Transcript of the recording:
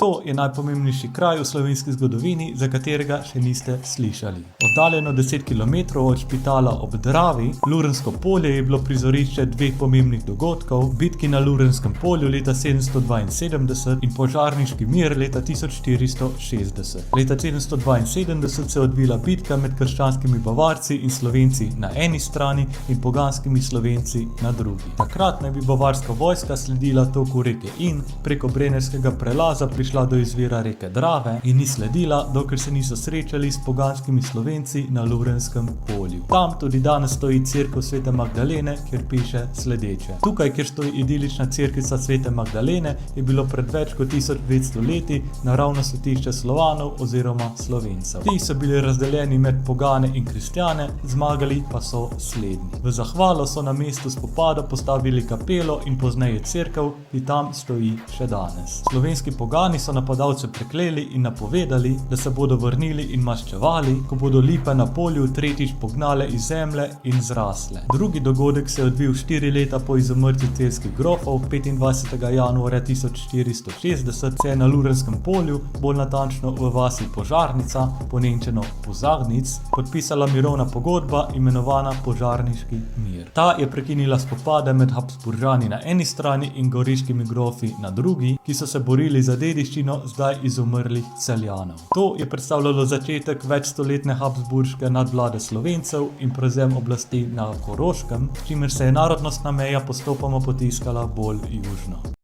To je najpomembnejši kraj v slovenski zgodovini, za katerega še niste slišali. Oddaljeno 10 km od Špitala ob Dravi, Lurensko polje je bilo prizorišče dveh pomembnih dogodkov, bitki na Lurenskem polju leta 772 in požarniški mir leta 1460. Leta 772 se je odvila bitka med krščanskimi Bavarci in Slovenci na eni strani in poganskimi Slovenci na drugi. Takrat naj bi bavarska vojska sledila toku reke Inn, preko Brennerskega prelaza prišla do izvira reke Drave in ni sledila, dokler se niso srečali s poganskimi Slovenci na Lurenskem polju. Tam tudi danes stoji cerkev Svete Magdalene, kjer piše sledeče. Tukaj, kjer stoji idilična cerkvica Svete Magdalene, je bilo pred več kot 1500 leti naravno svetišče Slovanov oziroma Slovencev. Ti so bili razdeljeni med pogane in kristjane, zmagali pa so slednji. V zahvalo so na mestu spopada postavili kapelo in pozneje cerkev, ki tam stoji še danes. Slovenski pogani so napadalce prekleli in napovedali, da se bodo vrnili in maščevali, ko bodo lipe na polju tretjič pognale iz zemlje in zrasle. Drugi dogodek se je odvil 4 leta po izumrtju celjskih grofov, 25. januarja 1460 se je na Lurenskem polju, bolj natančno v vasi Požarnica, ponenčeno Pozagnic, podpisala mirovna pogodba, imenovana Požarniški mir. Ta je prekinila spopade med Habsburžani na eni strani in goriškimi grofi na drugi, ki so se borili za dediščino zdaj izumrlih Celjanov. To je predstavljalo začetek večstoletne habsburške nadvlade Slovencev in prevzem oblasti na Koroškem, s čimer se je narodnostna meja postopoma potiskala bolj južno.